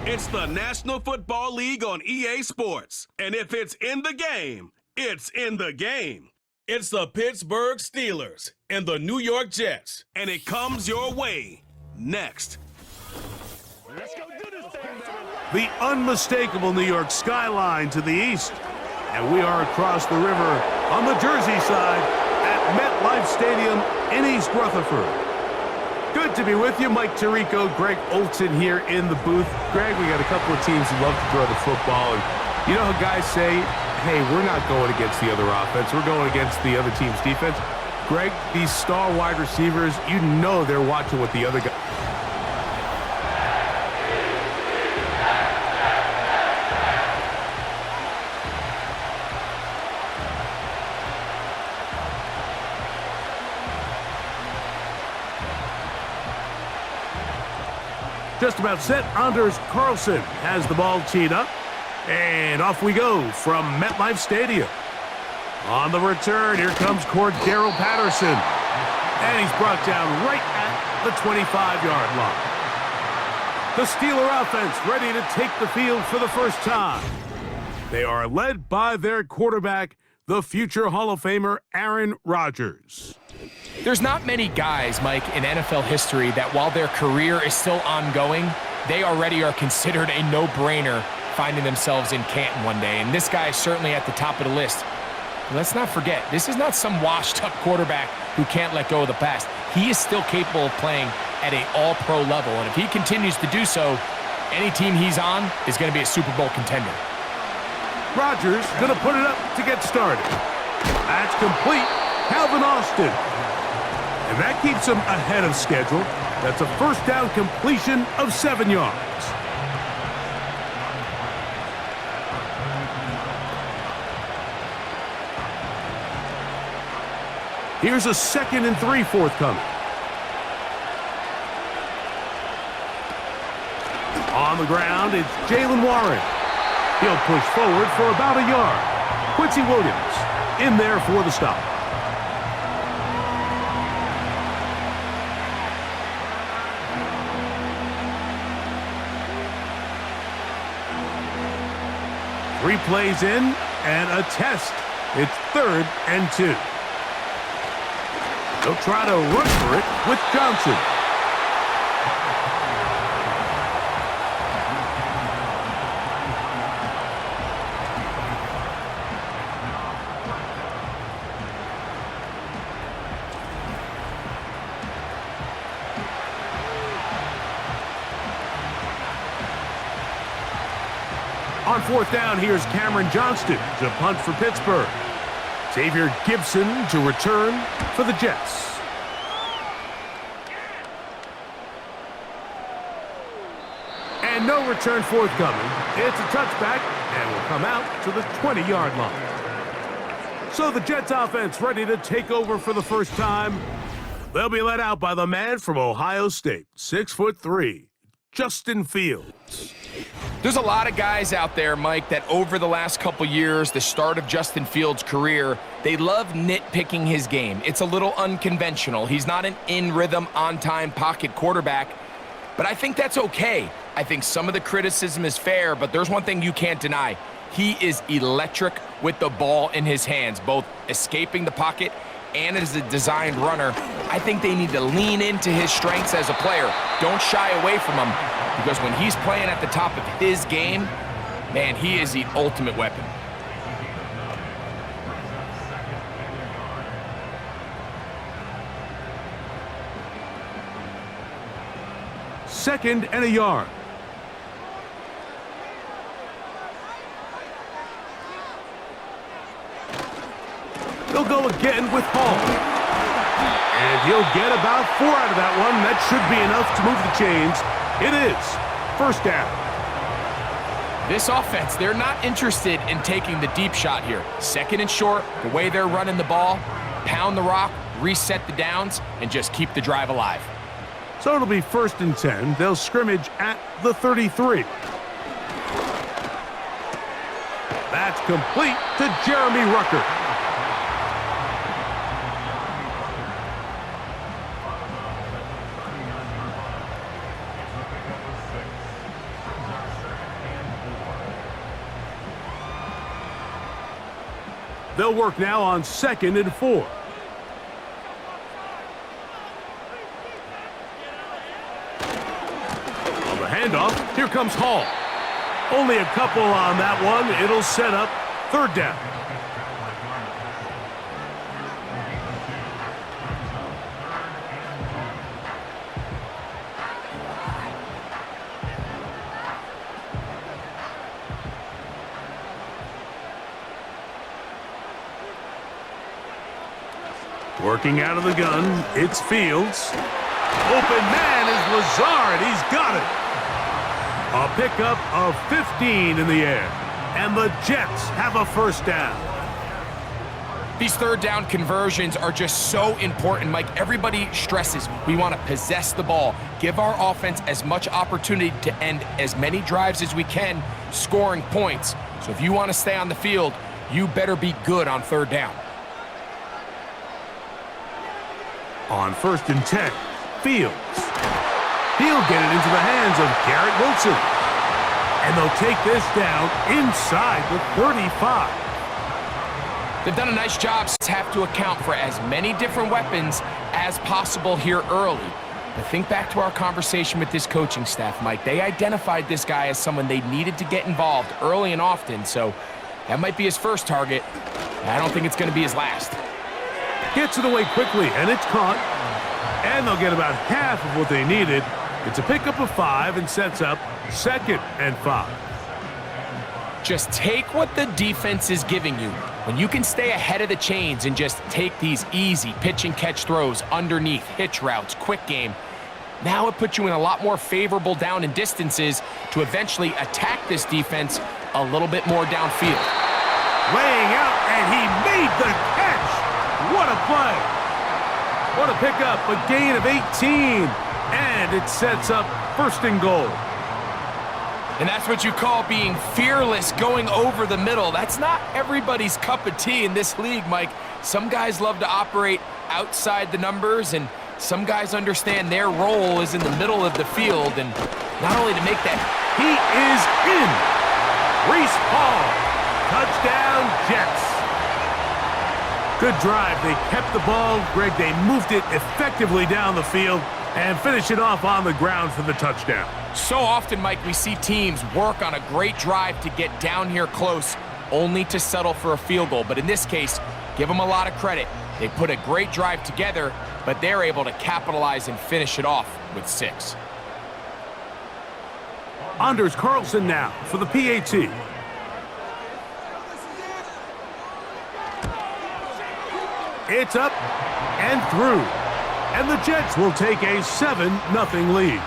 It's the National Football League on EA Sports. And if it's in the game, it's in the game. It's the Pittsburgh Steelers and the New York Jets. And it comes your way next. Let's go do this thing, man. The unmistakable New York skyline to the east. And we are across the river on the Jersey side at MetLife Stadium in East Rutherford. Good to be with you. Mike Tirico, Greg Olson here in the booth. Greg, we got a couple of teams who love to throw the football. And you know how guys say, hey, we're not going against the other offense. We're going against the other team's defense. Greg, these star wide receivers, you know they're watching what the other guy. Just about set. Anders Carlson has the ball teed up. And off we go from MetLife Stadium. On the return, here comes Cordero Patterson. And he's brought down right at the 25-yard line. The Steeler offense ready to take the field for the first time. They are led by their quarterback, the future Hall of Famer Aaron Rodgers. There's not many guys, Mike, in NFL history that while their career is still ongoing, they already are considered a no-brainer finding themselves in Canton one day. And this guy is certainly at the top of the list. And let's not forget, this is not some washed-up quarterback who can't let go of the past. He is still capable of playing at an all-pro level. And if he continues to do so, any team he's on is going to be a Super Bowl contender. Rodgers going to put it up to get started. That's complete. Calvin Austin. And that keeps him ahead of schedule. That's a first down completion of 7 yards. Here's a 2nd and 3 forthcoming. On the ground, it's Jaylen Warren. He'll push forward for about a yard. Quincy Williams in there for the stop. Three plays in and a test. It's 3rd and 2. They'll try to run for it with Johnson. On 4th down, here's Cameron Johnston to punt for Pittsburgh. Xavier Gibson to return for the Jets. And no return forthcoming. It's a touchback and will come out to the 20-yard line. So the Jets offense ready to take over for the first time. They'll be led out by the man from Ohio State, 6'3", Justin Fields. There's a lot of guys out there, Mike, that over the last couple years, the start of Justin Fields' career, they love nitpicking his game. It's a little unconventional. He's not an in-rhythm, on-time pocket quarterback, but I think that's okay. I think some of the criticism is fair, but there's one thing you can't deny. He is electric with the ball in his hands, both escaping the pocket and as a designed runner. I think they need to lean into his strengths as a player. Don't shy away from him, because when he's playing at the top of his game, man, he is the ultimate weapon. Second and a yard. They'll go again with Hall. And he'll get about 4 out of that one. That should be enough to move the chains. It is. First down. This offense, they're not interested in taking the deep shot here. 2nd and short, the way they're running the ball, pound the rock, reset the downs, and just keep the drive alive. So it'll be 1st and 10. They'll scrimmage at the 33. That's complete to Jeremy Rucker. They'll work now on 2nd and 4. On the handoff, here comes Hall. Only a couple on that one. It'll set up 3rd down. Working out of the gun, it's Fields. Open man is Lazard. He's got it. A pickup of 15 in the air. And the Jets have a 1st down. These 3rd down conversions are just so important, Mike. Everybody stresses we want to possess the ball, give our offense as much opportunity to end as many drives as we can, scoring points. So if you want to stay on the field, you better be good on 3rd down. On 1st and 10, Fields. He'll get it into the hands of Garrett Wilson. And they'll take this down inside the 35. They've done a nice job to have to account for as many different weapons as possible here early. But think back to our conversation with this coaching staff, Mike. They identified this guy as someone they needed to get involved early and often, so that might be his first target. I don't think it's going to be his last. Gets it away quickly, and it's caught. And they'll get about half of what they needed. It's a pickup of 5 and sets up 2nd and 5. Just take what the defense is giving you. When you can stay ahead of the chains and just take these easy pitch and catch throws underneath, hitch routes, quick game, now it puts you in a lot more favorable down and distances to eventually attack this defense a little bit more downfield. Laying out, and he made the catch. What a play. What a pickup, a gain of 18. And it sets up 1st and goal. And that's what you call being fearless, going over the middle. That's not everybody's cup of tea in this league, Mike. Some guys love to operate outside the numbers, and some guys understand their role is in the middle of the field. And not only to make that, he is in. Reese Hall. Touchdown, Jets. Good drive. They kept the ball. Greg, they moved it effectively down the field and finish it off on the ground for the touchdown. So often, Mike, we see teams work on a great drive to get down here close, only to settle for a field goal. But in this case, give them a lot of credit. They put a great drive together, but they're able to capitalize and finish it off with 6. Anders Carlson now for the PAT. It's up and through. And the Jets will take a 7-0 lead.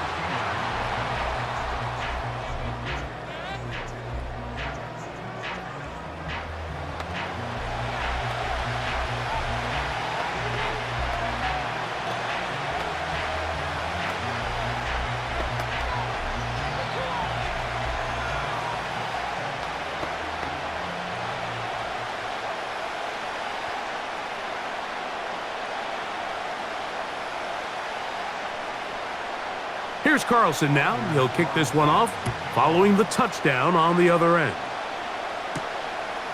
Here's Carlson now. He'll kick this one off, following the touchdown on the other end.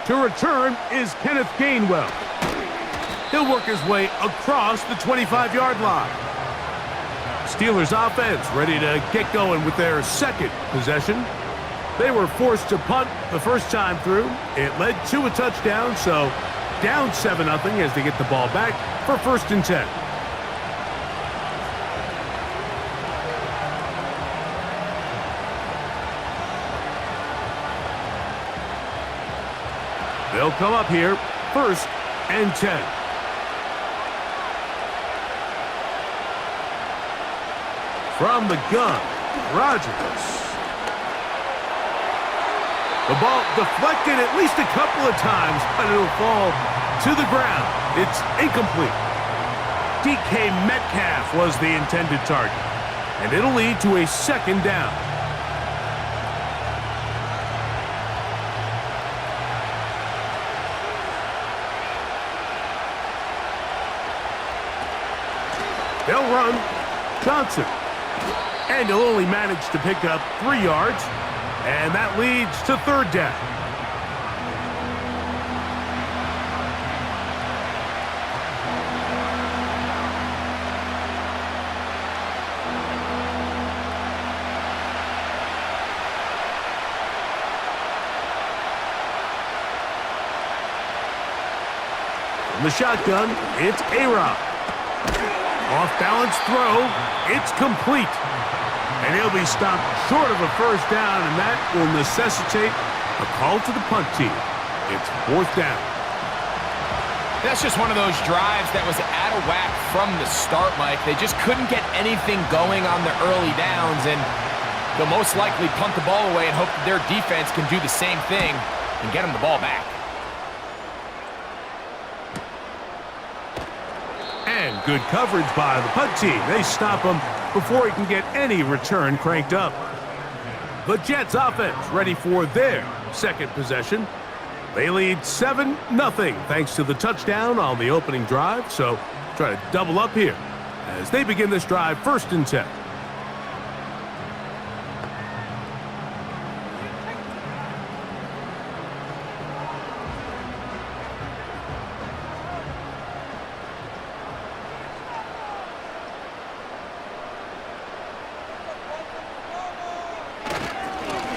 To return is Kenneth Gainwell. He'll work his way across the 25-yard line. Steelers offense ready to get going with their 2nd possession. They were forced to punt the first time through. It led to a touchdown, so down 7-0 as they get the ball back for 1st and 10. They'll come up here, 1st and 10. From the gun, Rodgers. The ball deflected at least a couple of times, but it'll fall to the ground. It's incomplete. DK Metcalf was the intended target, and it'll lead to a 2nd down. They'll run. Johnson. And he'll only manage to pick up 3 yards. And that leads to 3rd down. From the shotgun, it's A-Rod. Off-balance throw, it's complete. And he'll be stopped short of a first down, and that will necessitate a call to the punt team. It's fourth down. That's just one of those drives that was out of whack from the start, Mike. They just couldn't get anything going on the early downs, and they'll most likely punt the ball away and hope that their defense can do the same thing and get them the ball back. And good coverage by the punt team. They stop him before he can get any return cranked up. The Jets offense ready for their second possession. They lead 7-0 thanks to the touchdown on the opening drive, so try to double up here as they begin this drive 1st and 10.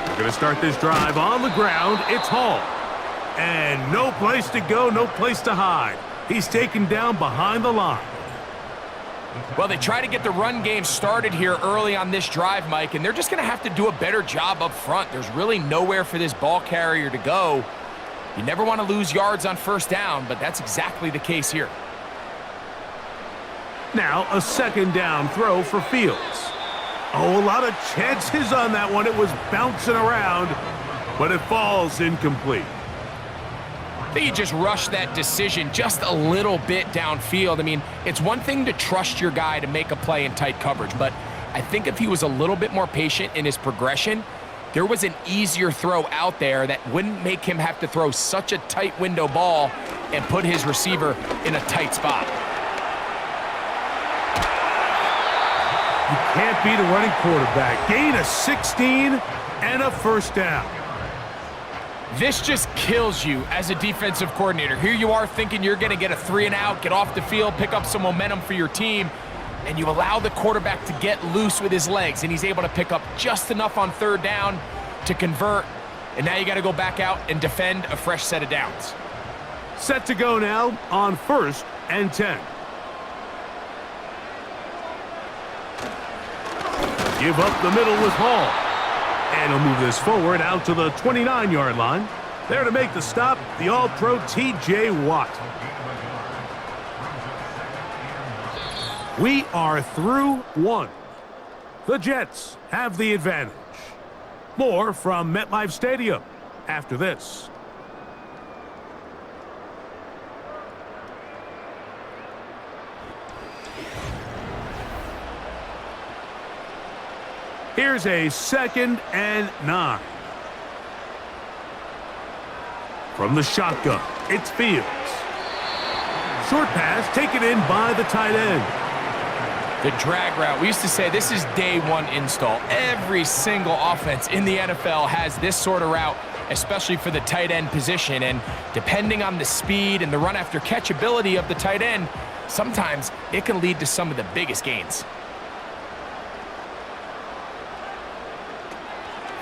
We're going to start this drive on the ground. It's Hall. And no place to go, no place to hide. He's taken down behind the line. Well, they try to get the run game started here early on this drive, Mike, and they're just going to have to do a better job up front. There's really nowhere for this ball carrier to go. You never want to lose yards on first down, but that's exactly the case here. Now a 2nd down throw for Fields. Oh, a lot of chances on that one. It was bouncing around, but it falls incomplete. I think he just rushed that decision just a little bit downfield. I mean, it's one thing to trust your guy to make a play in tight coverage, but I think if he was a little bit more patient in his progression, there was an easier throw out there that wouldn't make him have to throw such a tight window ball and put his receiver in a tight spot. You can't beat a running quarterback. Gain of 16 and a first down. This just kills you as a defensive coordinator. Here you are thinking you're going to get a 3-and-out, get off the field, pick up some momentum for your team, and you allow the quarterback to get loose with his legs, and he's able to pick up just enough on 3rd down to convert, and now you got to go back out and defend a fresh set of downs. Set to go now on 1st and 10. Give up the middle with Hall. And he'll move this forward out to the 29-yard line. There to make the stop, the All-Pro T.J. Watt. We are through 1. The Jets have the advantage. More from MetLife Stadium after this. Here's a 2nd and 9. From the shotgun, it's Fields. Short pass taken in by the tight end. The drag route. We used to say this is day 1 install. Every single offense in the NFL has this sort of route, especially for the tight end position. And depending on the speed and the run after catch ability of the tight end, sometimes it can lead to some of the biggest gains.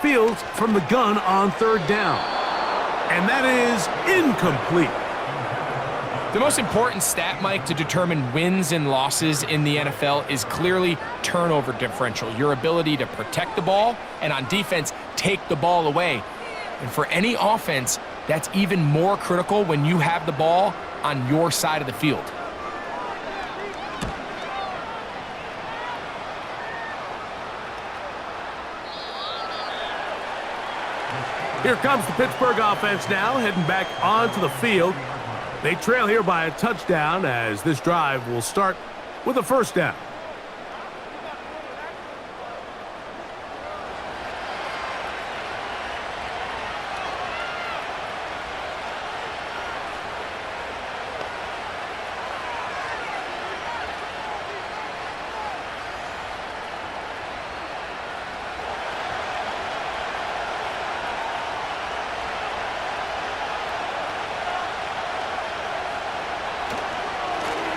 Fields from the gun on 3rd down. And that is incomplete. The most important stat, Mike, to determine wins and losses in the NFL is clearly turnover differential, your ability to protect the ball and on defense, take the ball away. And for any offense, that's even more critical when you have the ball on your side of the field. Here comes the Pittsburgh offense now, heading back onto the field. They trail here by a touchdown as this drive will start with a 1st down.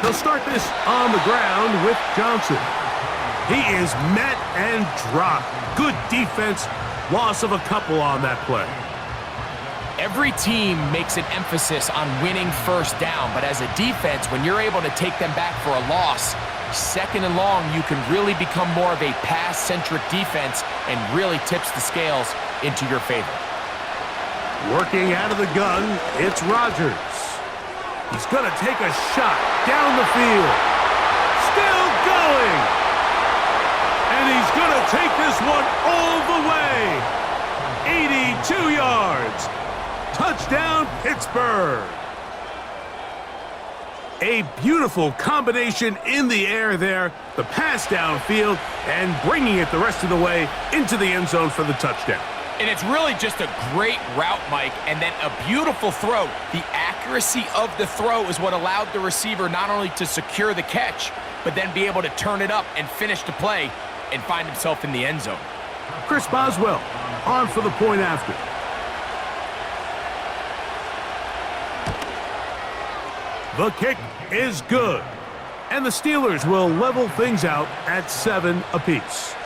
They'll start this on the ground with Johnson. He is met and dropped. Good defense. Loss of a couple on that play. Every team makes an emphasis on winning first down, but as a defense, when you're able to take them back for a loss, second and long, you can really become more of a pass-centric defense and really tips the scales into your favor. Working out of the gun, it's Rodgers. He's going to take a shot down the field. Still going. And he's going to take this one all the way. 82 yards. Touchdown, Pittsburgh. A beautiful combination in the air there. The pass downfield and bringing it the rest of the way into the end zone for the touchdown. And it's really just a great route, Mike, and then a beautiful throw. The accuracy of the throw is what allowed the receiver not only to secure the catch, but then be able to turn it up and finish the play and find himself in the end zone. Chris Boswell on for the point after. The kick is good, and the Steelers will level things out at 7 apiece.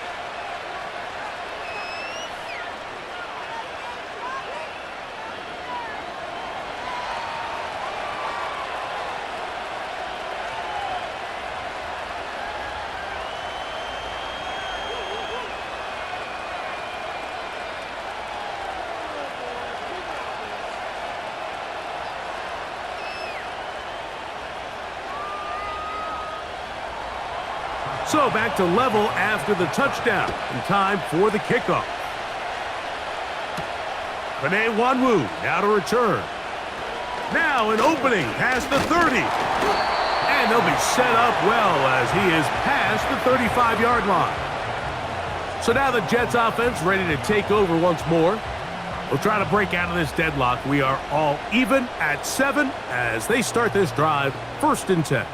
So back to level after the touchdown, and time for the kickoff. Penei Wanwu now to return. Now an opening past the 30. And they'll be set up well as he is past the 35-yard line. So now the Jets offense ready to take over once more. We'll try to break out of this deadlock. We are all even at 7 as they start this drive, 1st and 10.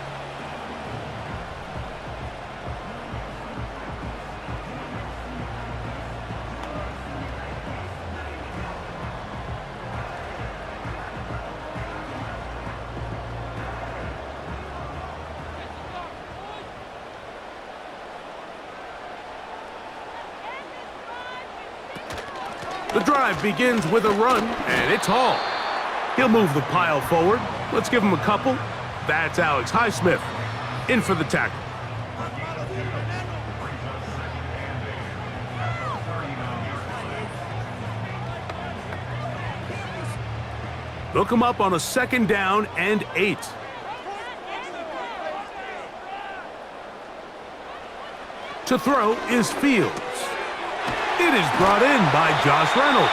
The drive begins with a run, and it's Hall. He'll move the pile forward. Let's give him a couple. That's Alex Highsmith in for the tackle. They'll come up on a 2nd down and 8. To throw is Fields. It is brought in by Josh Reynolds.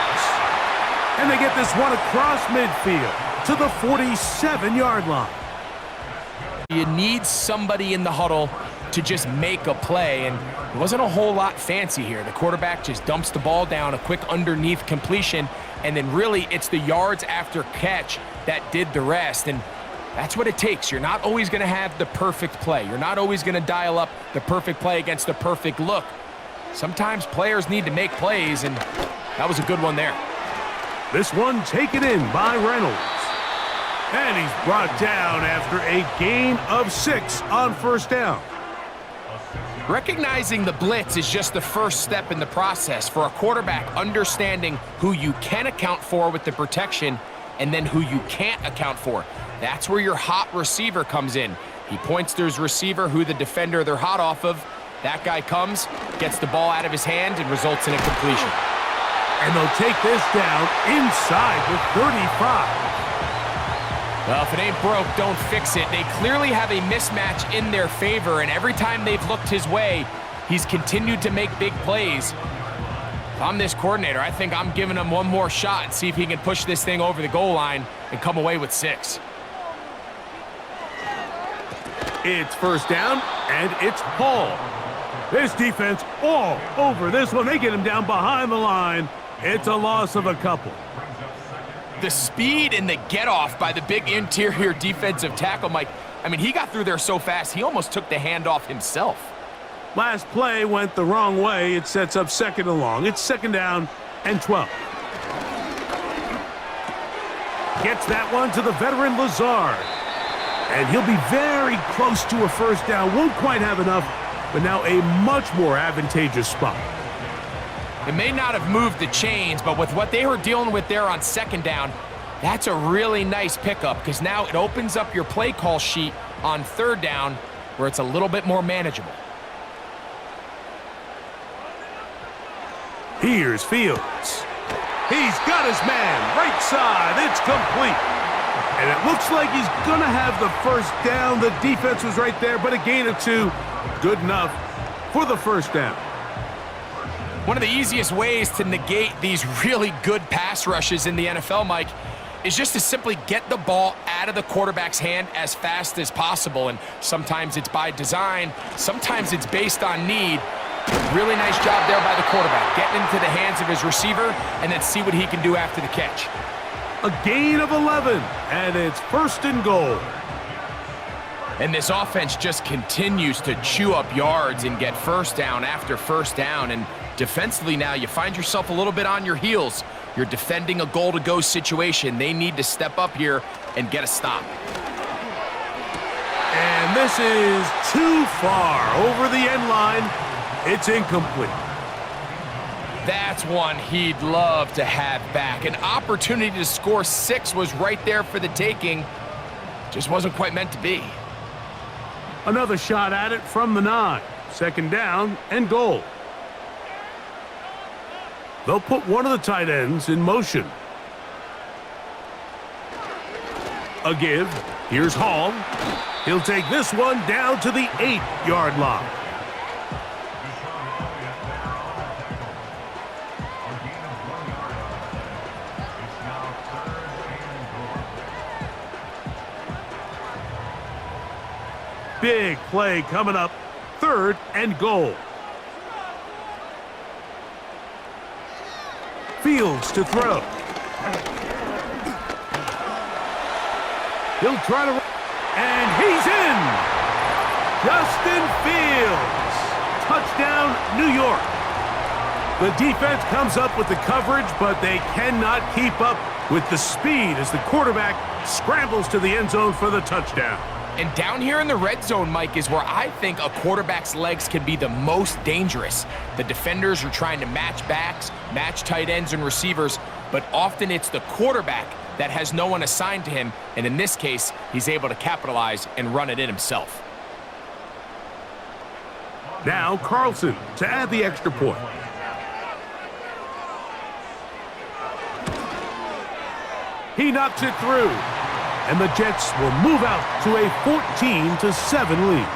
And they get this one across midfield to the 47-yard line. You need somebody in the huddle to just make a play, and it wasn't a whole lot fancy here. The quarterback just dumps the ball down, a quick underneath completion, and then really it's the yards after catch that did the rest. And that's what it takes. You're not always going to have the perfect play. You're not always going to dial up the perfect play against the perfect look. Sometimes players need to make plays, and that was a good one there. This one taken in by Reynolds. And he's brought down after a gain of 6 on 1st down. Recognizing the blitz is just the first step in the process for a quarterback, understanding who you can account for with the protection and then who you can't account for. That's where your hot receiver comes in. He points to his receiver, who the defender they're hot off of. That guy comes, gets the ball out of his hand, and results in a completion. And they'll take this down inside the 35. Well, if it ain't broke, don't fix it. They clearly have a mismatch in their favor, and every time they've looked his way, he's continued to make big plays. If I'm this coordinator, I think I'm giving him one more shot and see if he can push this thing over the goal line and come away with 6. It's 1st down, and it's Hall. This defense all over this one. They get him down behind the line. It's a loss of a couple. The speed and the get-off by the big interior defensive tackle, Mike, I mean, he got through there so fast, he almost took the handoff himself. Last play went the wrong way. It sets up 2nd and long. It's 2nd down and 12. Gets that one to the veteran Lazard. And he'll be very close to a 1st down. Won't quite have enough, but now a much more advantageous spot. It may not have moved the chains, but with what they were dealing with there on second down, that's a really nice pickup because now it opens up your play call sheet on third down where it's a little bit more manageable. Here's Fields. He's got his man, right side, it's complete. And it looks like he's gonna have the first down. The defense was right there, but a gain of 2, good enough for the first down. One of the easiest ways to negate these really good pass rushes in the NFL, Mike, is just to simply get the ball out of the quarterback's hand as fast as possible. And sometimes it's by design, sometimes it's based on need. Really nice job there by the quarterback, getting into the hands of his receiver and then see what he can do after the catch. A gain of 11, and it's first and goal. And this offense just continues to chew up yards and get first down after first down. And defensively now, you find yourself a little bit on your heels. You're defending a goal-to-go situation. They need to step up here and get a stop. And this is too far over the end line. It's incomplete. That's one he'd love to have back. An opportunity to score 6 was right there for the taking. Just wasn't quite meant to be. Another shot at it from the 9. Second down and goal. They'll put one of the tight ends in motion. A give. Here's Hall. He'll take this one down to the 8-yard line. Big play coming up. Third and goal. Fields to throw. He'll try to... And he's in! Justin Fields. Touchdown, New York. The defense comes up with the coverage, but they cannot keep up with the speed as the quarterback scrambles to the end zone for the touchdown. And down here in the red zone, Mike, is where I think a quarterback's legs can be the most dangerous. The defenders are trying to match backs, match tight ends and receivers, but often it's the quarterback that has no one assigned to him, and in this case, he's able to capitalize and run it in himself. Now Carlson to add the extra point. He knocks it through. And the Jets will move out to a 14-7 lead.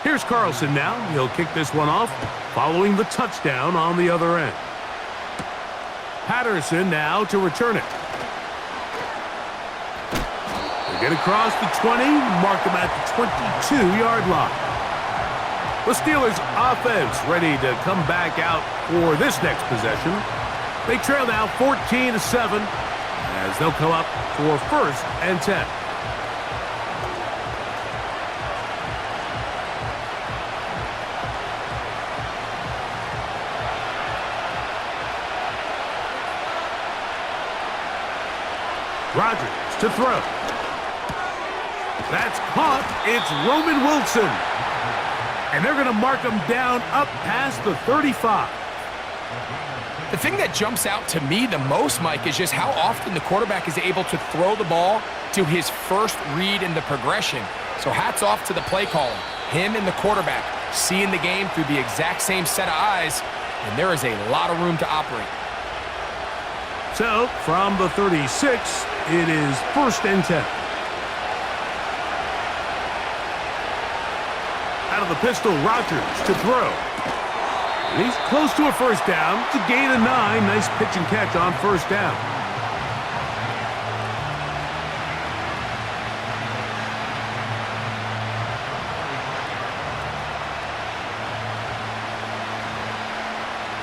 Here's Carlson now. He'll kick this one off, following the touchdown on the other end. Patterson now to return it. They get across the 20, mark them at the 22-yard line. The Steelers offense ready to come back out for this next possession. They trail now 14-7 as they'll come up for first and 10. Rodgers to throw. That's caught. It's Roman Wilson. And they're going to mark him down up past the 35. The thing that jumps out to me the most, Mike, is just how often the quarterback is able to throw the ball to his first read in the progression. So hats off to the play caller. Him and the quarterback seeing the game through the exact same set of eyes, and there is a lot of room to operate. So, from the 36, it is first and 10. Out of the pistol, Rodgers to throw. And he's close to a first down. It's a gain of 9. Nice pitch and catch on first down.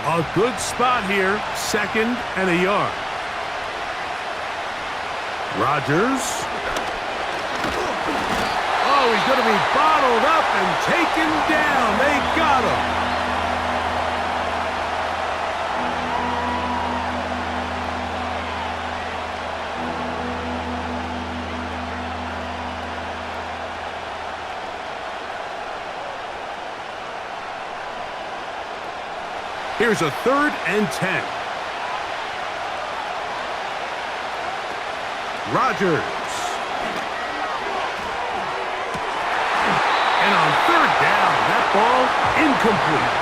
A good spot here, second and a yard. Rodgers. Oh, he's going to be bottled up and taken down. They got him. Here's a 3rd and 10. Rodgers. And on 3rd down, that ball incomplete.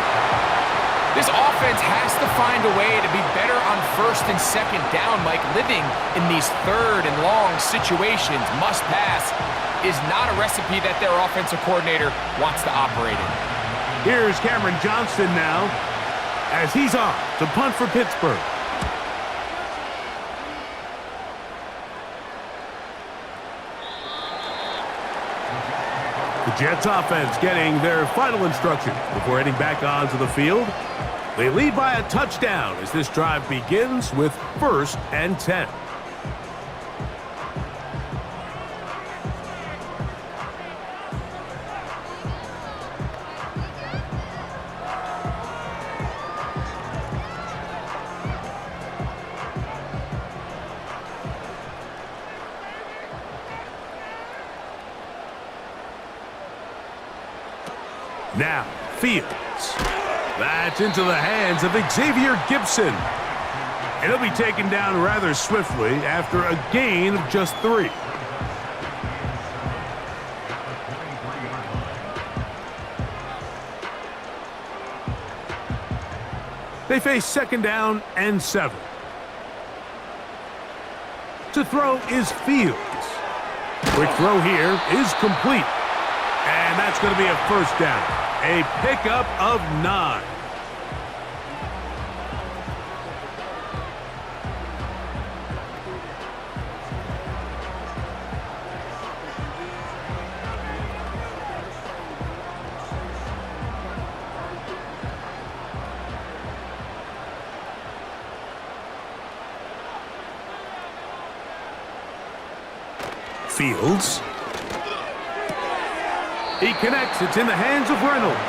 This offense has to find a way to be better on 1st and 2nd down, Mike. Living in these 3rd and long situations, must pass, is not a recipe that their offensive coordinator wants to operate in. Here's Cameron Johnston now, as he's off to punt for Pittsburgh. The Jets offense getting their final instructions before heading back onto the field. They lead by a touchdown as this drive begins with 1st and 10. Now, Fields. That's into the hands of Xavier Gibson. And he'll be taken down rather swiftly after a gain of just 3. They face 2nd down and 7. To throw is Fields. Quick throw here is complete. And that's going to be a 1st down. A pickup of 9. Fields. He connects. It's in the hands of Reynolds.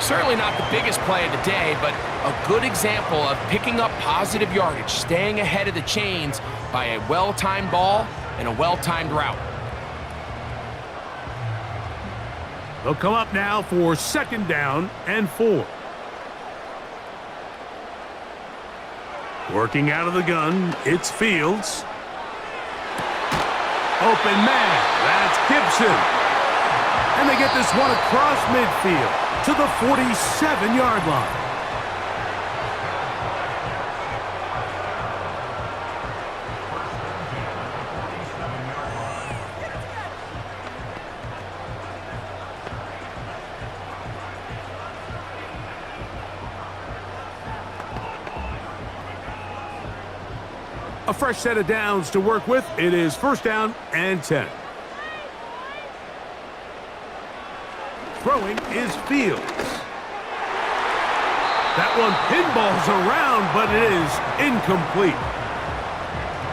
Certainly not the biggest play of the day, but a good example of picking up positive yardage, staying ahead of the chains by a well-timed ball and a well-timed route. They'll come up now for 2nd down and 4. Working out of the gun, it's Fields. Open man, that's Gibson. And they get this one across midfield to the 47-yard line. A fresh set of downs to work with. It is 1st down and 10. Throwing is Fields. That one pinballs around, but it is incomplete.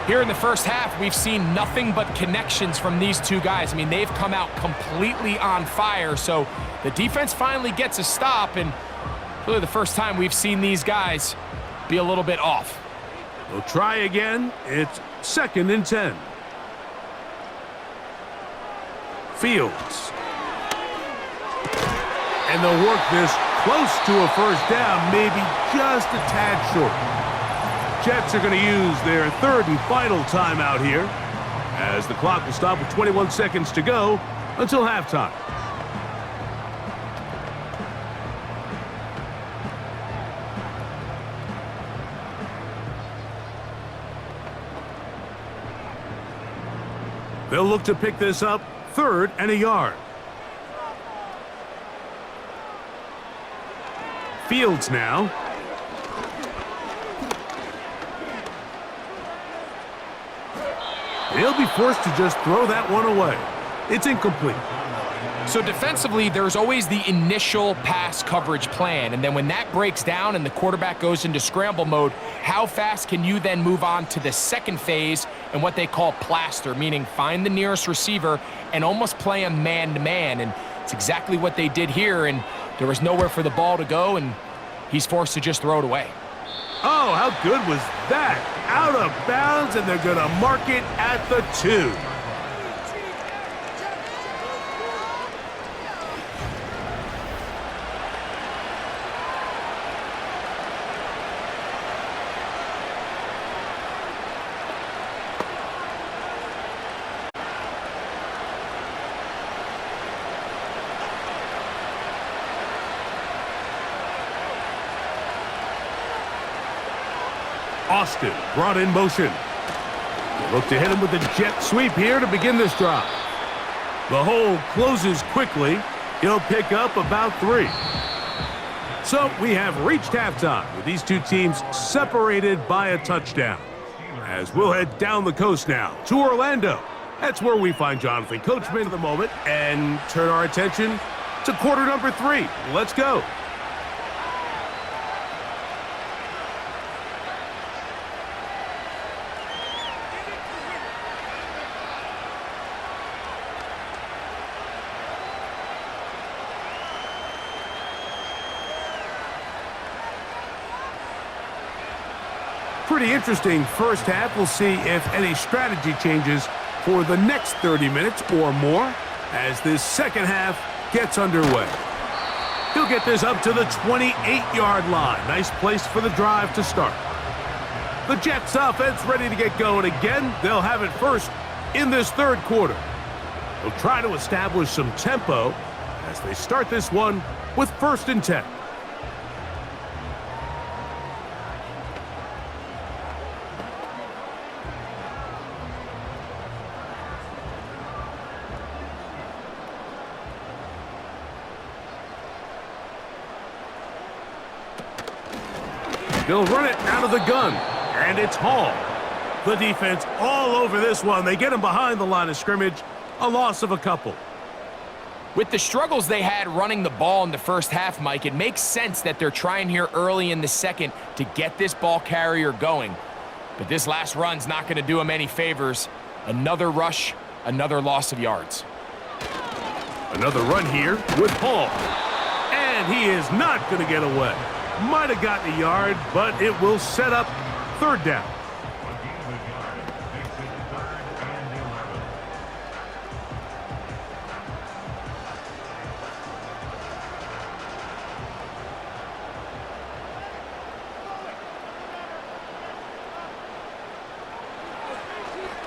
Here in the 1st half, we've seen nothing but connections from these two guys. I mean, they've come out completely on fire, so the defense finally gets a stop, and really the first time we've seen these guys be a little bit off. They'll try again. It's 2nd and 10. Fields. And they'll work this close to a 1st down, maybe just a tad short. Jets are going to use their 3rd and final timeout here, as the clock will stop with 21 seconds to go until halftime. They'll look to pick this up 3rd and a yard. Fields now. He'll be forced to just throw that one away. It's incomplete. So defensively, there's always the initial pass coverage plan, and then when that breaks down and the quarterback goes into scramble mode, how fast can you then move on to the second phase and what they call plaster, meaning find the nearest receiver and almost play a man-to-man, and it's exactly what they did here, and there was nowhere for the ball to go, and he's forced to just throw it away. Oh, how good was that? Out of bounds, and they're going to mark it at the 2. Austin brought in motion. They look to hit him with the jet sweep here to begin this drive. The hole closes quickly. He'll pick up about 3. So we have reached halftime with these two teams separated by a touchdown. As we'll head down the coast now to Orlando. That's where we find Jonathan Coachman at the moment and turn our attention to quarter number 3. Let's go. Pretty interesting first half. We'll see if any strategy changes for the next 30 minutes or more as this second half gets underway. He'll get this up to the 28-yard line. Nice place for the drive to start. The Jets offense ready to get going again. They'll have it first in this third quarter. They'll try to establish some tempo as they start this one with 1st and 10. They'll run it out of the gun, and it's Hall. The defense all over this one. They get him behind the line of scrimmage, a loss of a couple. With the struggles they had running the ball in the first half, Mike, it makes sense that they're trying here early in the second to get this ball carrier going. But this last run's not going to do him any favors. Another rush, another loss of yards. Another run here with Hall. And he is not going to get away. Might have gotten a yard, but it will set up 3rd down.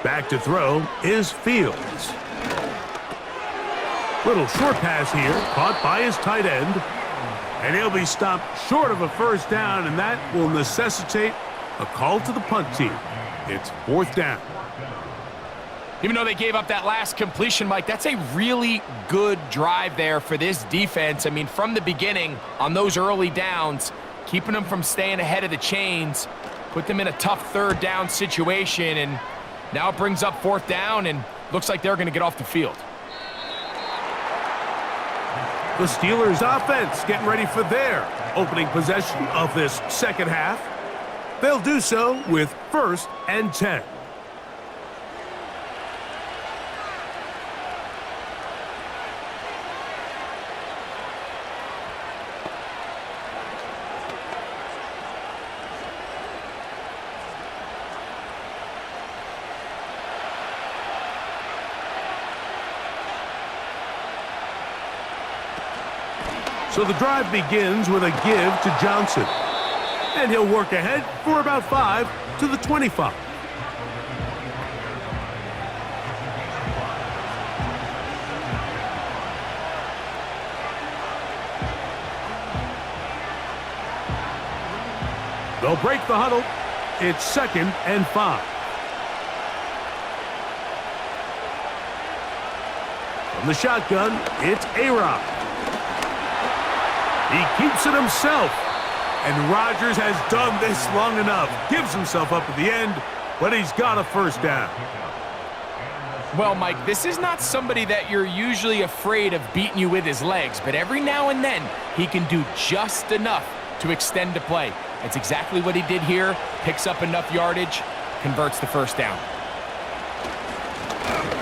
Back to throw is Fields. Little short pass here, caught by his tight end. And he'll be stopped short of a 1st down, and that will necessitate a call to the punt team. It's 4th down. Even though they gave up that last completion, Mike, that's a really good drive there for this defense. I mean, from the beginning, on those early downs, keeping them from staying ahead of the chains, put them in a tough 3rd down situation, and now it brings up 4th down, and looks like they're going to get off the field. The Steelers offense getting ready for their opening possession of this second half. They'll do so with 1st and 10. So the drive begins with a give to Johnson. And he'll work ahead for about 5 to the 25. They'll break the huddle. It's 2nd and 5. From the shotgun, it's A-Rod. He keeps it himself. And Rodgers has done this long enough. Gives himself up at the end, but he's got a 1st down. Well, Mike, this is not somebody that you're usually afraid of beating you with his legs, but every now and then he can do just enough to extend the play. That's exactly what he did here. Picks up enough yardage, converts the first down.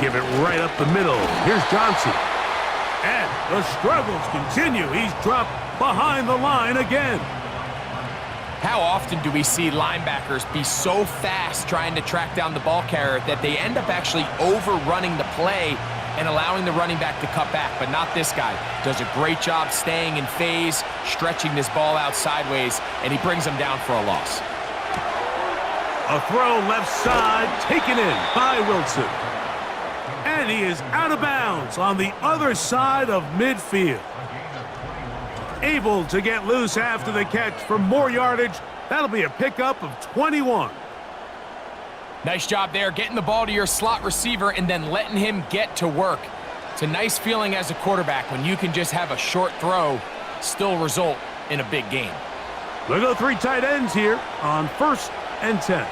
Give it right up the middle. Here's Johnson. And the struggles continue. He's dropped behind the line again. How often do we see linebackers be so fast trying to track down the ball carrier that they end up actually overrunning the play and allowing the running back to cut back? But not this guy. Does a great job staying in phase, stretching this ball out sideways, and he brings him down for a loss. A throw left side, taken in by Wilson. And he is out of bounds on the other side of midfield. Able to get loose after the catch for more yardage. That'll be a pickup of 21. Nice job there, getting the ball to your slot receiver and then letting him get to work. It's a nice feeling as a quarterback when you can just have a short throw still result in a big game. We'll go 3 tight ends here on 1st and 10.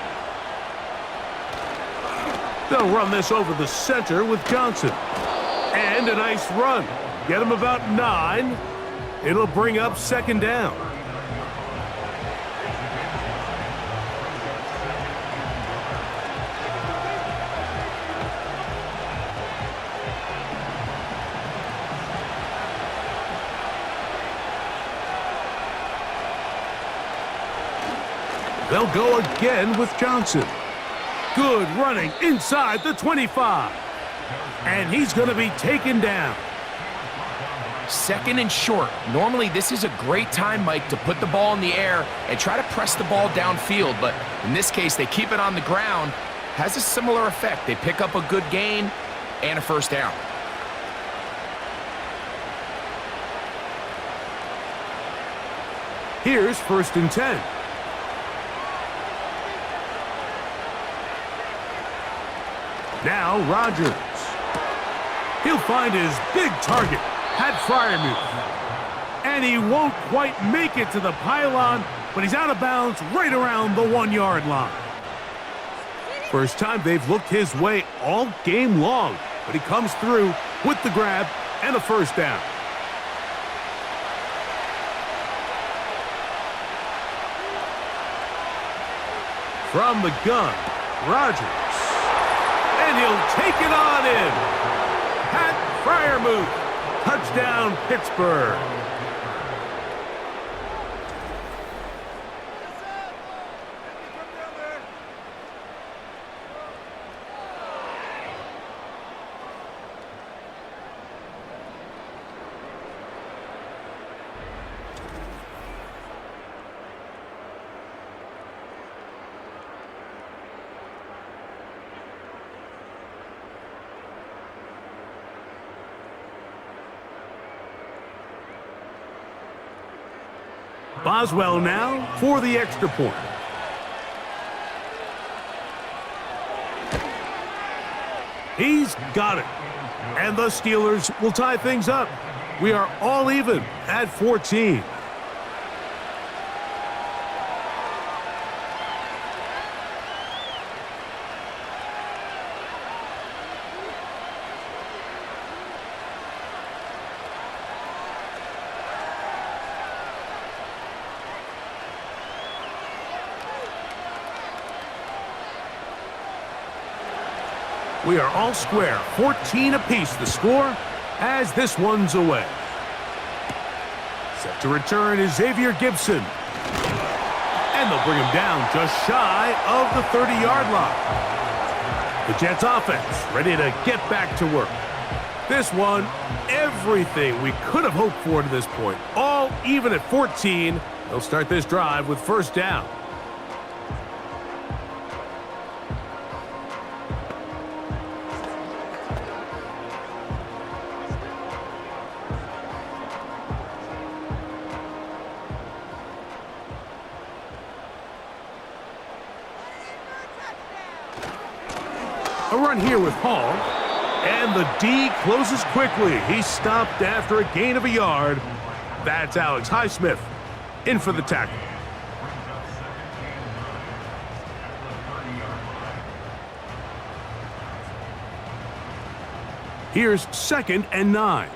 They'll run this over the center with Johnson. And a nice run. Get him about 9. It'll bring up 2nd down. They'll go again with Johnson. Good running inside the 25. And he's going to be taken down. 2nd and short. Normally, this is a great time, Mike, to put the ball in the air and try to press the ball downfield. But in this case, they keep it on the ground. Has a similar effect. They pick up a good gain and a first down. Here's 1st and 10. Now Rodgers. He'll find his big target. Had Freiermuth. And he won't quite make it to the pylon, but he's out of bounds right around the 1-yard line. First time they've looked his way all game long, but he comes through with the grab and a first down. From the gun, Rodgers. And he'll take it on in. Pat Freiermuth. Touchdown, Pittsburgh. Boswell now for the extra point. He's got it. And the Steelers will tie things up. We are all even at 14. We are all square, 14 apiece the score as this one's away. Set to return is Xavier Gibson. And they'll bring him down just shy of the 30-yard line. The Jets offense ready to get back to work. This one, everything we could have hoped for to this point. All even at 14. They'll start this drive with first down. A run here with Hall, and the D closes quickly. He's stopped after a gain of a yard. That's Alex Highsmith in for the tackle. Here's 2nd and 9.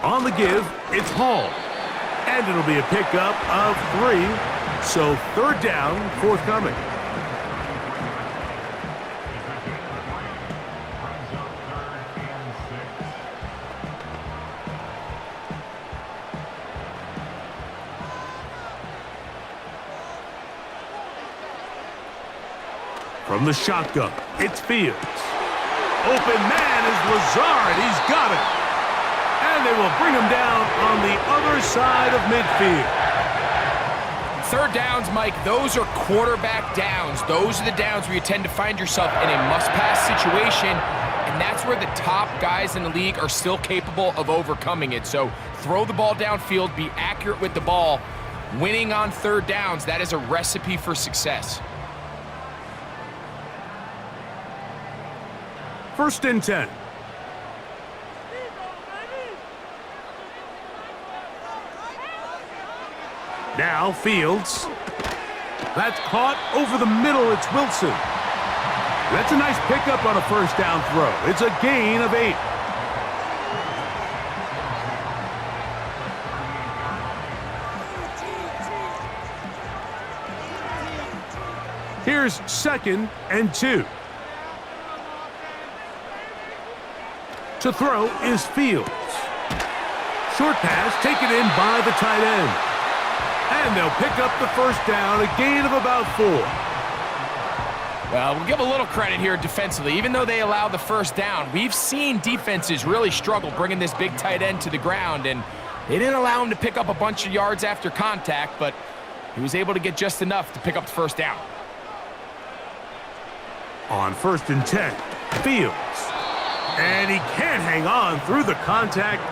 On the give, it's Hall. And it'll be a pickup of 3. So 3rd down forthcoming. From the shotgun, it's Fields. Open man is Lazard. He's got it. And they will bring him down on the other side of midfield. 3rd downs, Mike, those are quarterback downs. Those are the downs where you tend to find yourself in a must-pass situation, and that's where the top guys in the league are still capable of overcoming it. So throw the ball downfield, be accurate with the ball. Winning on 3rd downs, that is a recipe for success. 1st and 10. Now Fields. That's caught over the middle. It's Wilson. That's a nice pickup on a 1st down throw. It's a gain of 8. Here's 2nd and 2. To throw is Fields. Short pass taken in by the tight end. And they'll pick up the 1st down, a gain of about 4. Well, we'll give a little credit here defensively. Even though they allow the 1st down, we've seen defenses really struggle bringing this big tight end to the ground, and they didn't allow him to pick up a bunch of yards after contact, but he was able to get just enough to pick up the 1st down. On 1st and 10, Fields. And he can't hang on through the contact.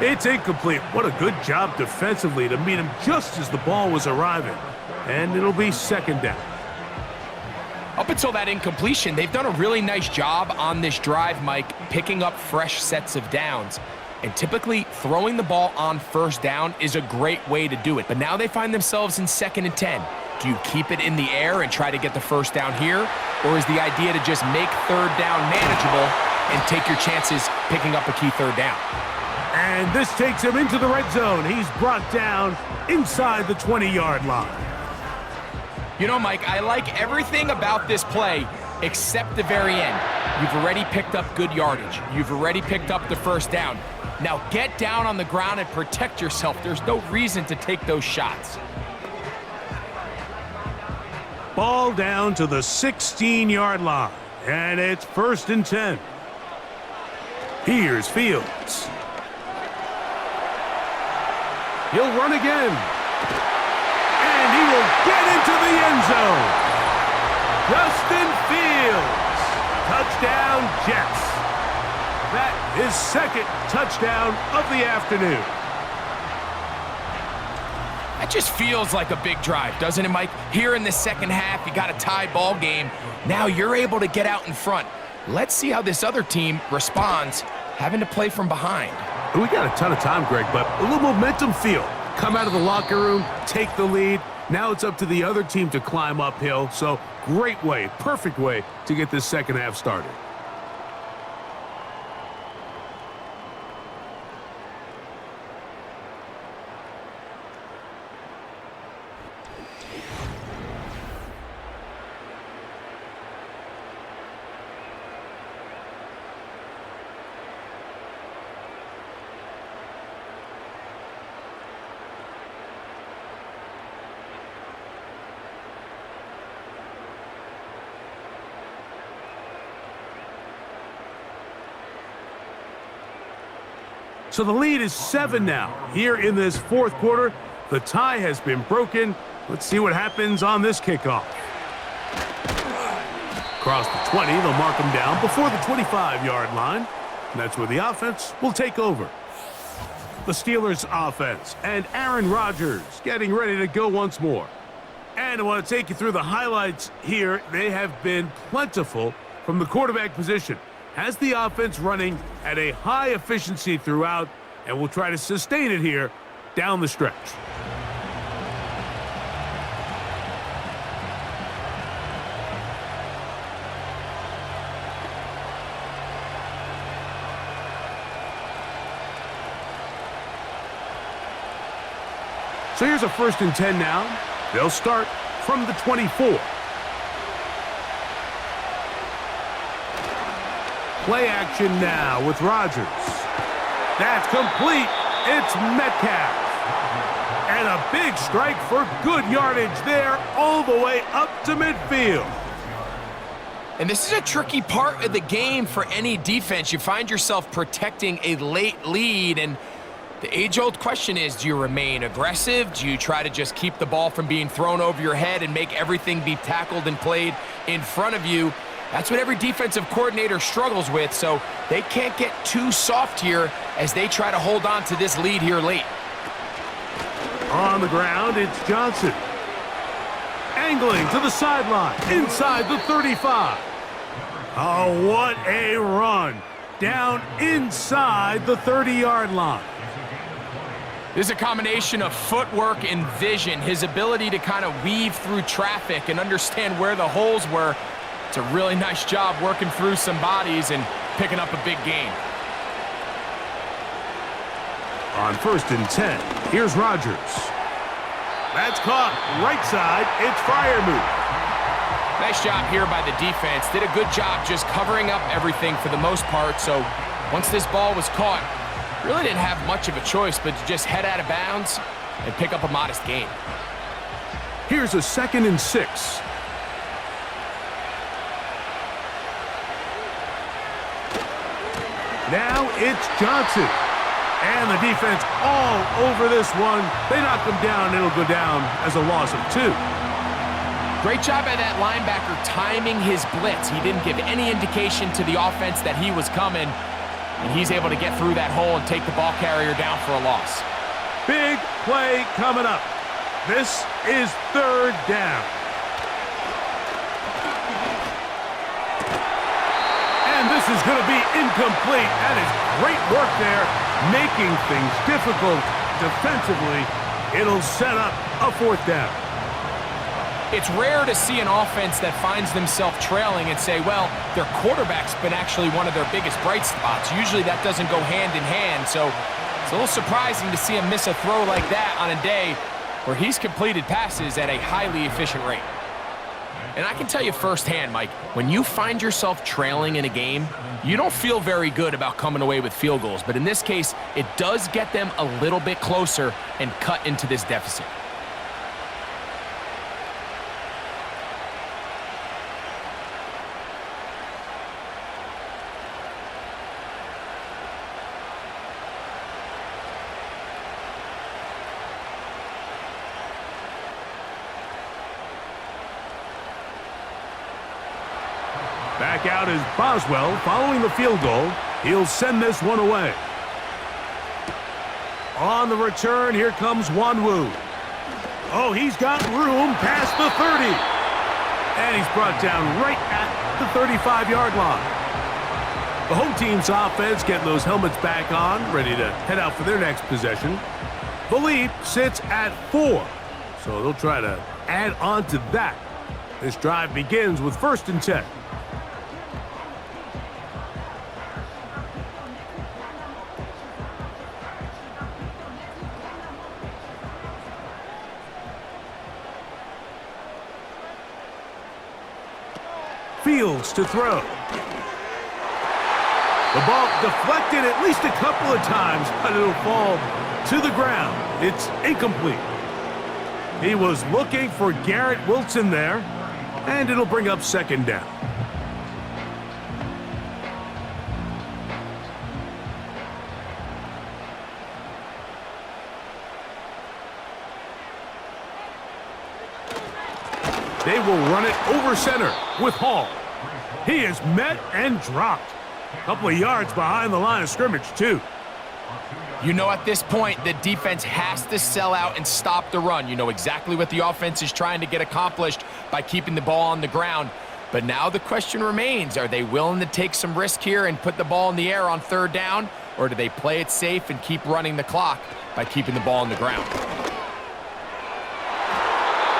It's incomplete. What a good job defensively to meet him just as the ball was arriving. And it'll be 2nd down. Up until that incompletion, they've done a really nice job on this drive, Mike, picking up fresh sets of downs. And typically, throwing the ball on 1st down is a great way to do it. But now they find themselves in 2nd and 10. Do you keep it in the air and try to get the 1st down here? Or is the idea to just make 3rd down manageable and take your chances picking up a key 3rd down? And this takes him into the red zone. He's brought down inside the 20-yard line. You know, Mike, I like everything about this play except the very end. You've already picked up good yardage. You've already picked up the 1st down. Now get down on the ground and protect yourself. There's no reason to take those shots. Ball down to the 16-yard line. And it's 1st and 10. Here's Fields. He'll run again. And he will get into the end zone. Justin Fields. Touchdown, Jets. That is 2nd touchdown of the afternoon. That just feels like a big drive, doesn't it, Mike? Here in the 2nd half, you got a tie ball game. Now you're able to get out in front. Let's see how this other team responds, having to play from behind. We got a ton of time, Greg, but a little momentum feel. Come out of the locker room, take the lead. Now it's up to the other team to climb uphill. So great way, perfect way to get this 2nd half started. So the lead is 7 now. Here in this 4th quarter, the tie has been broken. Let's see what happens on this kickoff. Across the 20, they'll mark him down before the 25-yard line. And that's where the offense will take over. The Steelers offense and Aaron Rodgers getting ready to go once more. And I want to take you through the highlights here. They have been plentiful from the quarterback position. Has the offense running at a high efficiency throughout, and we'll try to sustain it here down the stretch. So here's a 1st and 10 now. They'll start from the 24. Play action now with Rodgers. That's complete. It's Metcalf. And a big strike for good yardage there all the way up to midfield. And this is a tricky part of the game for any defense. You find yourself protecting a late lead, and the age-old question is, do you remain aggressive? Do you try to just keep the ball from being thrown over your head and make everything be tackled and played in front of you? That's what every defensive coordinator struggles with, so they can't get too soft here as they try to hold on to this lead here late. On the ground, it's Johnson. Angling to the sideline, inside the 35. Oh, what a run. Down inside the 30-yard line. This is a combination of footwork and vision, his ability to kind of weave through traffic and understand where the holes were. It's a really nice job working through some bodies and picking up a big gain. On 1st and 10, here's Rodgers. That's caught. Right side, it's Freiermuth. Nice job here by the defense. Did a good job just covering up everything for the most part. So once this ball was caught, really didn't have much of a choice but to just head out of bounds and pick up a modest gain. Here's a 2nd and 6. Now it's Johnson. And the defense all over this one. They knock him down. It'll go down as a loss of 2. Great job by that linebacker timing his blitz. He didn't give any indication to the offense that he was coming, and he's able to get through that hole and take the ball carrier down for a loss. Big play coming up. This is 3rd down. And this is going to be incomplete. That is great work there, making things difficult defensively. It'll set up a 4th down. It's rare to see an offense that finds themselves trailing and say, well, their quarterback's been actually one of their biggest bright spots. Usually that doesn't go hand in hand, so it's a little surprising to see him miss a throw like that on a day where he's completed passes at a highly efficient rate. And I can tell you firsthand, Mike, when you find yourself trailing in a game, you don't feel very good about coming away with field goals. But in this case, it does get them a little bit closer and cut into this deficit. Back out is Boswell following the field goal. He'll send this one away. On the return, here comes Wanwu. Oh, he's got room past the 30. And he's brought down right at the 35-yard line. The home team's offense getting those helmets back on, ready to head out for their next possession. The lead sits at 4, so they'll try to add on to that. This drive begins with 1st and 10. Fields to throw. The ball deflected at least a couple of times, but it'll fall to the ground. It's incomplete. He was looking for Garrett Wilson there, and it'll bring up 2nd down. They will run it over center with Hall. He is met and dropped. A couple of yards behind the line of scrimmage, too. You know, at this point, the defense has to sell out and stop the run. You know exactly what the offense is trying to get accomplished by keeping the ball on the ground. But now the question remains, are they willing to take some risk here and put the ball in the air on 3rd down? Or do they play it safe and keep running the clock by keeping the ball on the ground?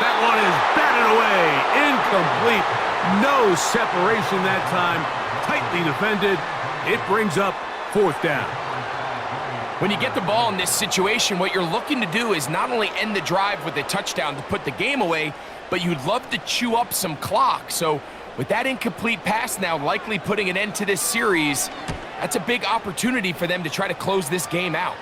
That one is batted away. Incomplete. No separation that time. Tightly defended. It brings up 4th down. When you get the ball in this situation, what you're looking to do is not only end the drive with a touchdown to put the game away, but you'd love to chew up some clock. So with that incomplete pass now likely putting an end to this series, that's a big opportunity for them to try to close this game out.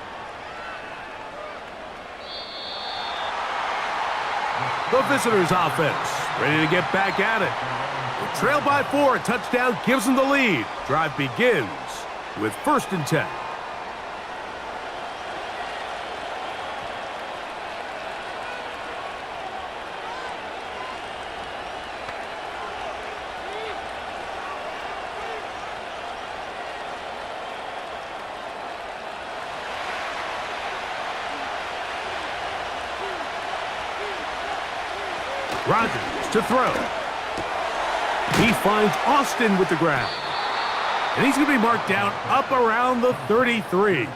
The visitors' offense ready to get back at it. The trail by 4, a touchdown gives them the lead. Drive begins with 1st and 10. Rodgers to throw. He finds Austin with the grab. And he's going to be marked down up around the 33.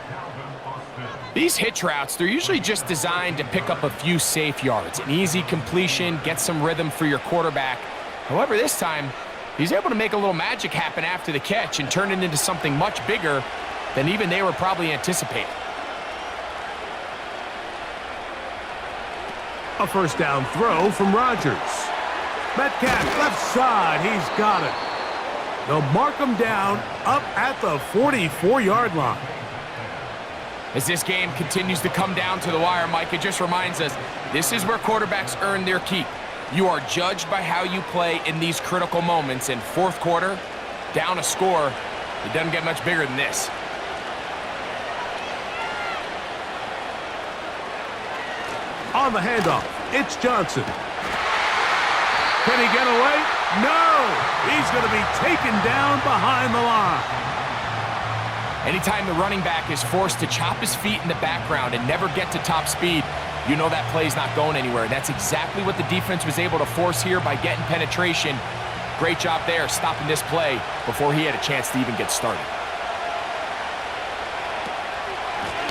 These hitch routes, they're usually just designed to pick up a few safe yards. An easy completion, get some rhythm for your quarterback. However, this time, he's able to make a little magic happen after the catch and turn it into something much bigger than even they were probably anticipating. A 1st down throw from Rodgers. Metcalf left side, he's got it. They'll mark him down up at the 44-yard line. As this game continues to come down to the wire, Mike, it just reminds us, this is where quarterbacks earn their keep. You are judged by how you play in these critical moments. In 4th quarter, down a score, it doesn't get much bigger than this. On the handoff, it's Johnson. Can he get away? No! He's going to be taken down behind the line. Anytime the running back is forced to chop his feet in the background and never get to top speed, you know that play's not going anywhere. That's exactly what the defense was able to force here by getting penetration. Great job there, stopping this play before he had a chance to even get started.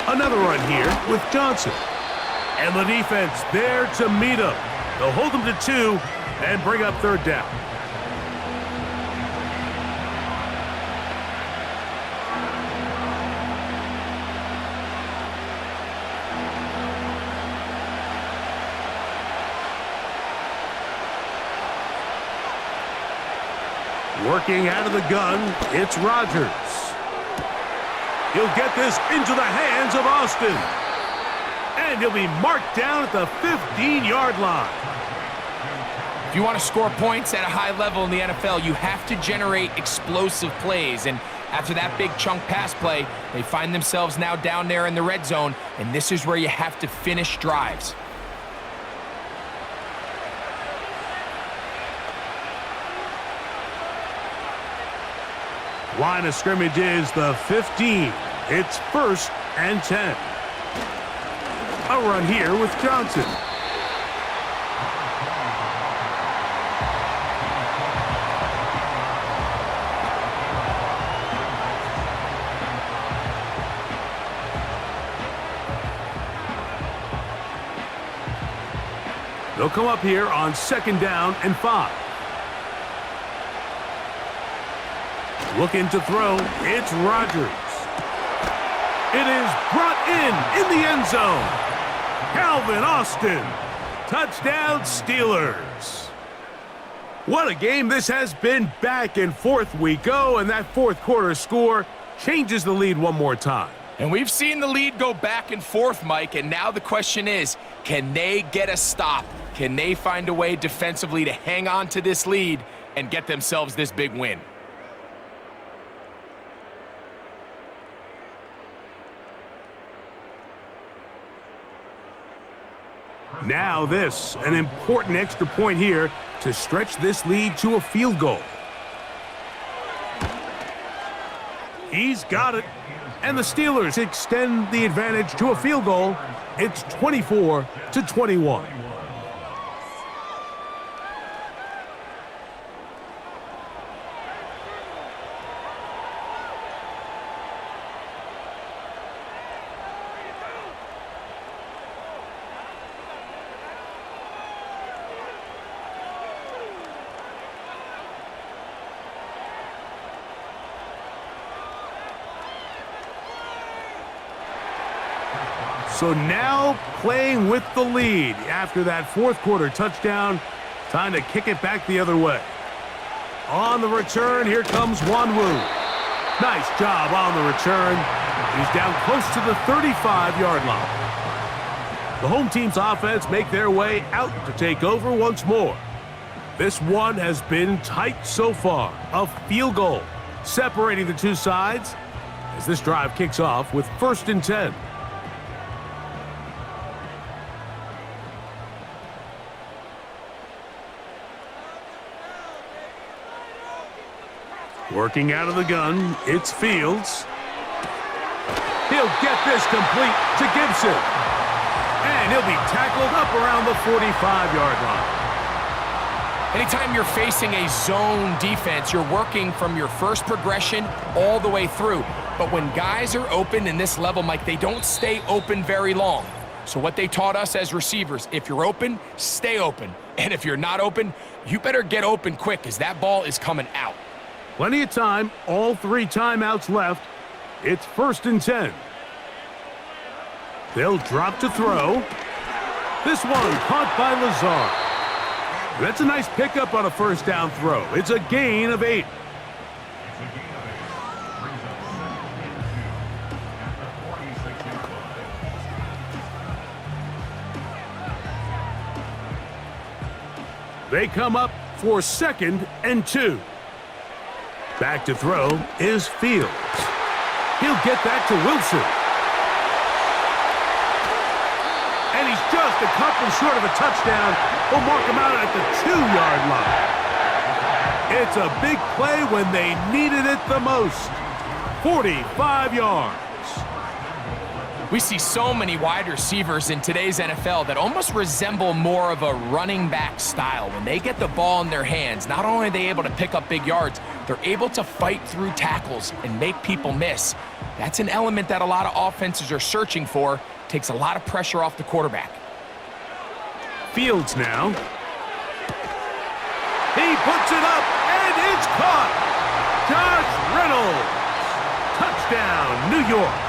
Another run here with Johnson. And the defense there to meet him. They'll hold him to 2 and bring up 3rd down. Working out of the gun, it's Rodgers. He'll get this into the hands of Austin. And he'll be marked down at the 15-yard line. If you want to score points at a high level in the NFL, you have to generate explosive plays. And after that big chunk pass play, they find themselves now down there in the red zone, and this is where you have to finish drives. Line of scrimmage is the 15. It's 1st and 10. A run here with Johnson. They'll come up here on 2nd down and 5. Looking to throw, it's Rodgers. It is brought in the end zone. Calvin Austin, touchdown Steelers. What a game this has been. Back and forth we go, and that 4th quarter score changes the lead one more time. And we've seen the lead go back and forth, Mike, and now the question is, can they get a stop? Can they find a way defensively to hang on to this lead and get themselves this big win? Now this, an important extra point here to stretch this lead to a field goal. He's got it. And the Steelers extend the advantage to a field goal. It's 24-21. So now playing with the lead after that fourth quarter touchdown. Time to kick it back the other way. On the return, here comes Wanwu. Nice job on the return. He's down close to the 35-yard line. The home team's offense make their way out to take over once more. This one has been tight so far. A field goal separating the two sides as this drive kicks off with 1st and 10. Working out of the gun, it's Fields. He'll get this complete to Gibson. And he'll be tackled up around the 45-yard line. Anytime you're facing a zone defense, you're working from your first progression all the way through. But when guys are open in this level, Mike, they don't stay open very long. So what they taught us as receivers, if you're open, stay open. And if you're not open, you better get open quick as that ball is coming out. Plenty of time, all 3 timeouts left. It's 1st and 10. They'll drop to throw. This one caught by Lazard. That's a nice pickup on a 1st down throw. It's a gain of 8. They come up for 2nd and 2. Back to throw is Fields. He'll get that to Wilson. And he's just a couple short of a touchdown. We'll mark him out at the 2-yard line. It's a big play when they needed it the most. 45 yards. We see so many wide receivers in today's NFL that almost resemble more of a running back style. When they get the ball in their hands, not only are they able to pick up big yards, they're able to fight through tackles and make people miss. That's an element that a lot of offenses are searching for. Takes a lot of pressure off the quarterback. Fields now. He puts it up, and it's caught. Josh Reynolds. Touchdown, New York.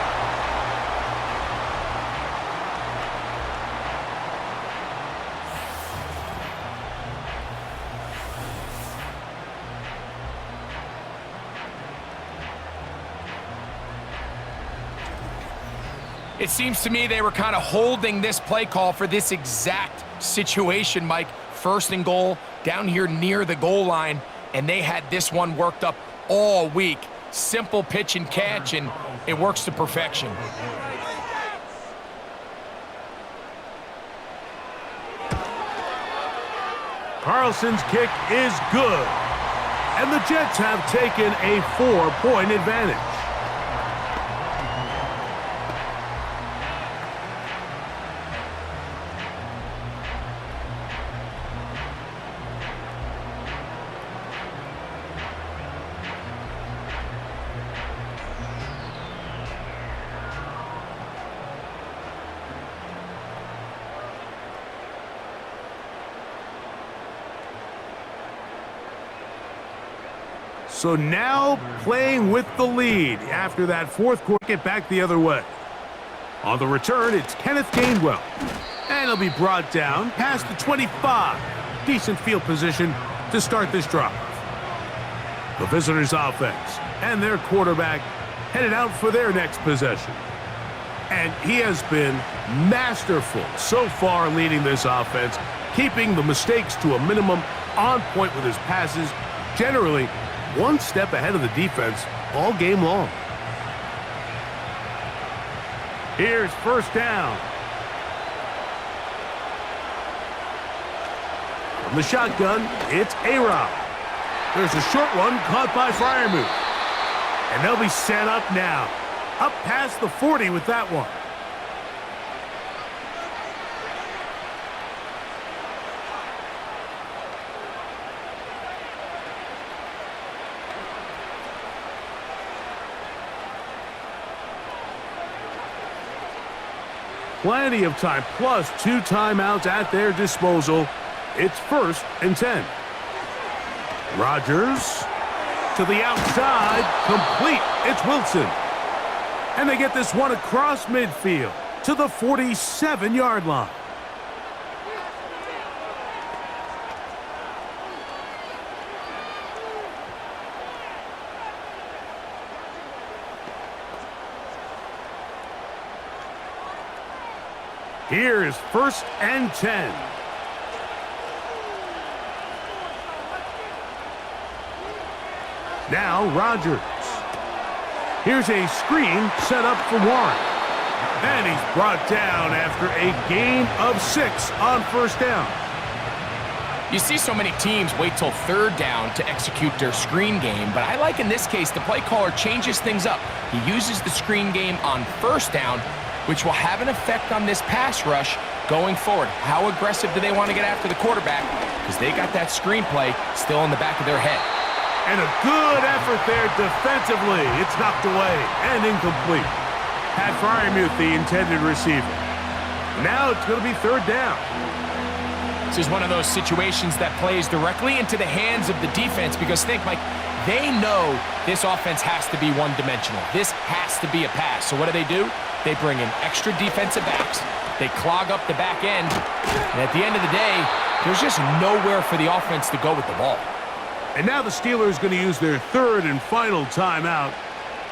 It seems to me they were kind of holding this play call for this exact situation, Mike. 1st and goal, down here near the goal line, and they had this one worked up all week. Simple pitch and catch, and it works to perfection. Carlson's kick is good, and the Jets have taken a 4-point advantage. So now playing with the lead after that 4th quarter, get back the other way. On the return, it's Kenneth Gainwell. And he'll be brought down past the 25. Decent field position to start this drive. The visitors' offense and their quarterback headed out for their next possession. And he has been masterful so far leading this offense, keeping the mistakes to a minimum, on point with his passes, generally one step ahead of the defense all game long. Here's 1st down. From the shotgun, it's A-Rod. There's a short one caught by Freiermuth. And they'll be set up now. Up past the 40 with that one. Plenty of time, plus 2 timeouts at their disposal. It's 1st and 10. Rodgers to the outside, complete. It's Wilson. And they get this one across midfield. to the 47-yard line. Here is 1st and 10. Now Rodgers. Here's a screen set up for Warren. And he's brought down after a gain of 6 on 1st down. You see so many teams wait till 3rd down to execute their screen game, but I like in this case the play caller changes things up. He uses the screen game on 1st down, which will have an effect on this pass rush going forward. How aggressive do they want to get after the quarterback? Because they got that screenplay still in the back of their head. And a good effort there defensively. It's knocked away and incomplete. Pat Fryermuth, the intended receiver. Now it's going to be 3rd down. This is one of those situations that plays directly into the hands of the defense because think, Mike, they know this offense has to be one-dimensional. This has to be a pass. So what do? They bring in extra defensive backs. They clog up the back end. And at the end of the day, there's just nowhere for the offense to go with the ball. And now the Steelers going to use their 3rd and final timeout.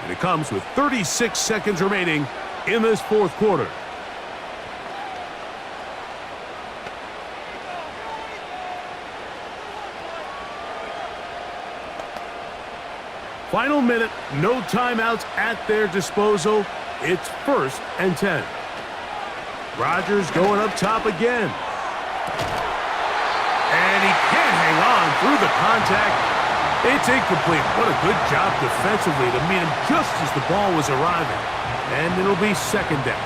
And it comes with 36 seconds remaining in this 4th quarter. Final minute, no timeouts at their disposal. It's 1st and 10. Rodgers going up top again. And he can't hang on through the contact. It's incomplete. What a good job defensively to meet him just as the ball was arriving. And it'll be 2nd down.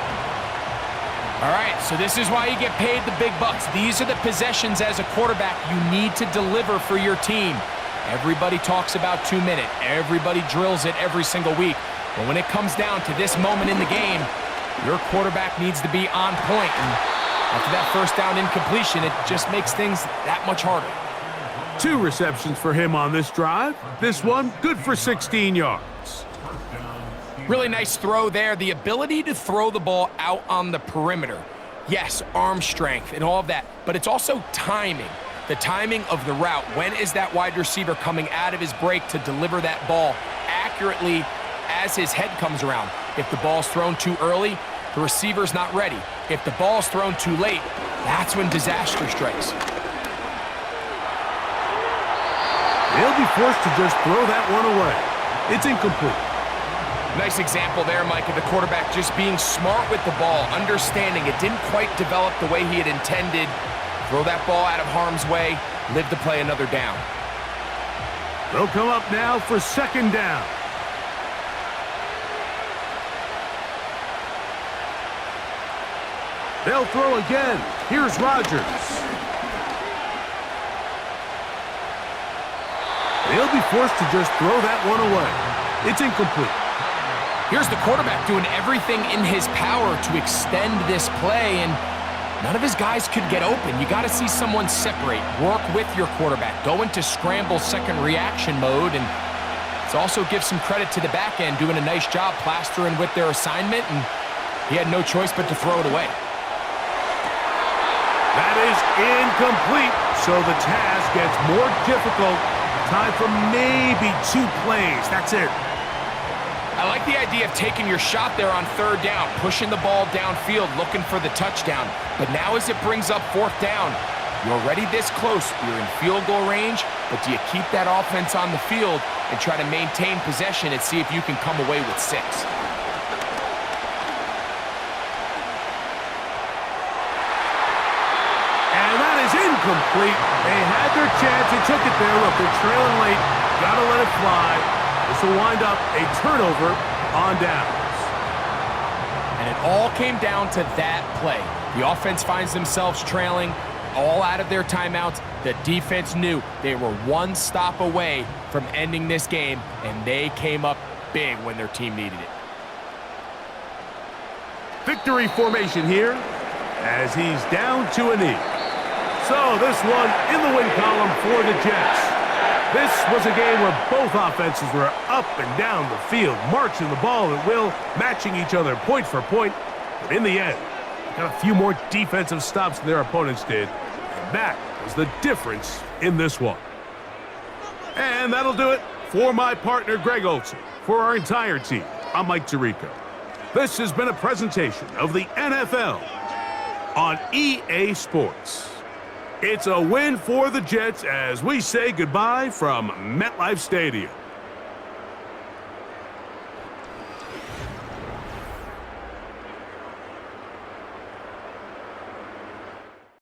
All right, so this is why you get paid the big bucks. These are the possessions as a quarterback you need to deliver for your team. Everybody talks about 2-minute. Everybody drills it every single week. But when it comes down to this moment in the game, your quarterback needs to be on point. And after that 1st down incompletion, it just makes things that much harder. 2 receptions for him on this drive. This one, good for 16 yards. Really nice throw there. The ability to throw the ball out on the perimeter. Yes, arm strength and all of that, but it's also timing. The timing of the route. When is that wide receiver coming out of his break to deliver that ball accurately as his head comes around? If the ball's thrown too early, the receiver's not ready. If the ball's thrown too late, that's when disaster strikes. They'll be forced to just throw that one away. It's incomplete. Nice example there, Mike, of the quarterback just being smart with the ball, understanding it didn't quite develop the way he had intended. Throw that ball out of harm's way, live to play another down. They'll come up now for 2nd down. They'll throw again. Here's Rodgers. They'll be forced to just throw that one away. It's incomplete. Here's the quarterback doing everything in his power to extend this play, and none of his guys could get open. You got to see someone separate, work with your quarterback, go into scramble second reaction mode, and it also gives some credit to the back end doing a nice job plastering with their assignment, and he had no choice but to throw it away. That is incomplete, so the task gets more difficult. Time for maybe 2 plays. That's it. I like the idea of taking your shot there on 3rd down, pushing the ball downfield, looking for the touchdown. But now as it brings up 4th down, you're already this close. You're in field goal range, but do you keep that offense on the field and try to maintain possession and see if you can come away with 6? And that is incomplete. They had their chance. They took it there. Look, they're trailing late. Got to let it fly. This will wind up a turnover on downs. And it all came down to that play. The offense finds themselves trailing, all out of their timeouts. The defense knew they were 1 stop away from ending this game, and they came up big when their team needed it. Victory formation here as he's down to a knee. So this one in the win column for the Jets. This was a game where both offenses were up and down the field, marching the ball at will, matching each other point for point. But in the end, they got a few more defensive stops than their opponents did, and that was the difference in this one. And that'll do it for my partner, Greg Olson. For our entire team, I'm Mike Tirico. This has been a presentation of the NFL on EA Sports. It's a win for the Jets as we say goodbye from MetLife Stadium.